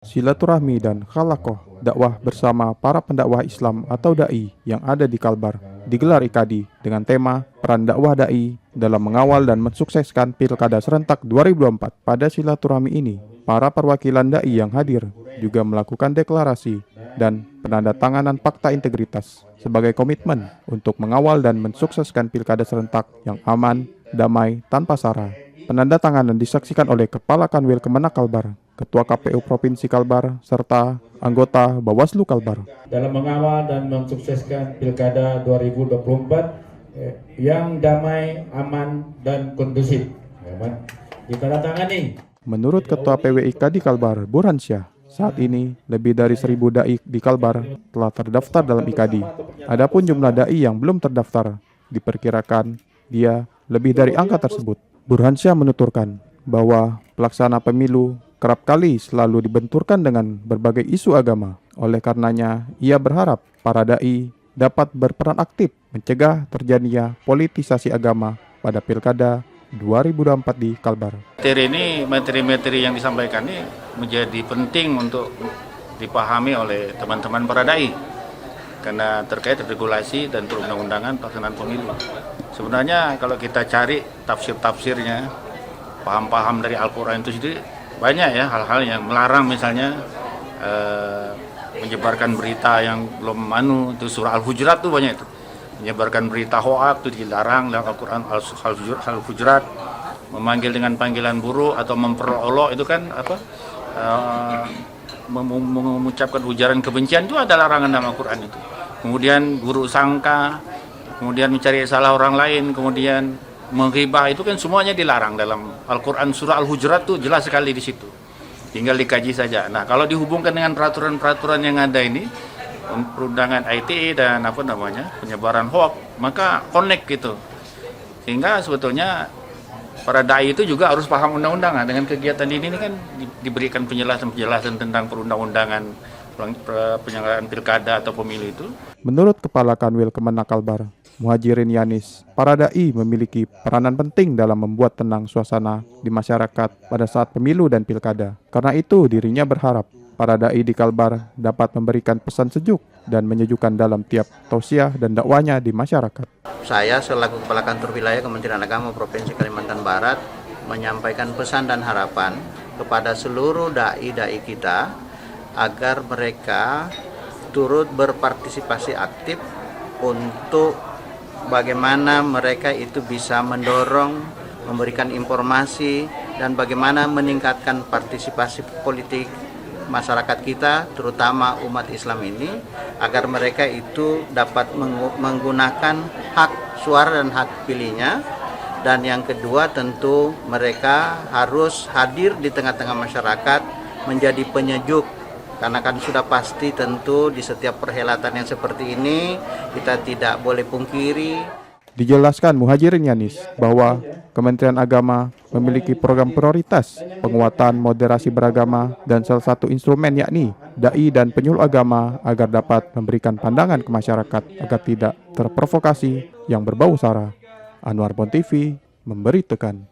Silaturahmi dan khalakoh dakwah bersama para pendakwah Islam atau dai yang ada di Kalbar digelar IKADI dengan tema peran dakwah dai dalam mengawal dan mensukseskan Pilkada serentak 2024. Pada silaturahmi ini, para perwakilan dai yang hadir juga melakukan deklarasi dan penandatanganan fakta integritas sebagai komitmen untuk mengawal dan mensukseskan Pilkada serentak yang aman, damai, tanpa sara. Penandatanganan disaksikan oleh Kepala Kanwil Kemenak Kalbar, Ketua KPU Provinsi Kalbar, serta anggota Bawaslu Kalbar. Dalam mengawal dan mensukseskan Pilkada 2024 yang damai, aman, dan kondusif. Ditandatangani. Menurut Ketua PWIK di Kalbar, Burhansyah, saat ini lebih dari 1.000 dai di Kalbar telah terdaftar dalam IKADI. Adapun jumlah dai yang belum terdaftar diperkirakan dia lebih dari angka tersebut. Burhansyah menuturkan bahwa pelaksana pemilu kerap kali selalu dibenturkan dengan berbagai isu agama. Oleh karenanya, ia berharap para dai dapat berperan aktif mencegah terjadinya politisasi agama pada Pilkada 2024 di Kalbar. Materi yang disampaikan ini menjadi penting untuk dipahami oleh teman-teman para dai karena terkait regulasi dan perundang-undangan pelaksanaan pemilu. Sebenarnya kalau kita cari tafsir-tafsirnya, paham-paham dari Al-Quran itu sendiri banyak ya hal-hal yang melarang, misalnya menyebarkan berita yang belum itu surah Al-Hujurat tuh banyak itu. Menyebarkan berita hoak itu dilarang dalam Al-Quran Al-Hujurat. Memanggil dengan panggilan buruk atau memperolok itu kan mengucapkan ujaran kebencian itu ada larangan dalam Al-Quran itu. Kemudian buruk sangka, kemudian mencari salah orang lain, kemudian menghibah, itu kan semuanya dilarang dalam Al-Quran. Surah Al-Hujurat tuh jelas sekali di situ. Tinggal dikaji saja. Nah, kalau dihubungkan dengan peraturan-peraturan yang ada ini, perundangan ITE dan penyebaran hoax, maka connect gitu. Sehingga sebetulnya para dai itu juga harus paham undang-undangan. Dengan kegiatan ini kan diberikan penjelasan tentang perundang-undangan penyelenggaraan pilkada atau pemilu itu. Menurut Kepala Kanwil Kemenak Kalbar, Muhajirin Yanis, para dai memiliki peranan penting dalam membuat tenang suasana di masyarakat pada saat pemilu dan pilkada. Karena itu, dirinya berharap para dai di Kalbar dapat memberikan pesan sejuk dan menyejukkan dalam tiap tausiah dan dakwanya di masyarakat. Saya selaku Kepala Kantor Wilayah Kementerian Agama Provinsi Kalimantan Barat menyampaikan pesan dan harapan kepada seluruh dai-dai kita agar mereka turut berpartisipasi aktif untuk bagaimana mereka itu bisa mendorong, memberikan informasi, dan bagaimana meningkatkan partisipasi politik masyarakat kita, terutama umat Islam ini, agar mereka itu dapat menggunakan hak suara dan hak pilihnya. Dan yang kedua, tentu mereka harus hadir di tengah-tengah masyarakat menjadi penyejuk, karena kan sudah pasti tentu di setiap perhelatan yang seperti ini kita tidak boleh pungkiri. Dijelaskan Muhajirin Yanis bahwa Kementerian Agama memiliki program prioritas penguatan moderasi beragama dan salah satu instrumen yakni dai dan penyuluh agama agar dapat memberikan pandangan ke masyarakat agar tidak terprovokasi yang berbau sara. Anwar Bon TV memberitakan.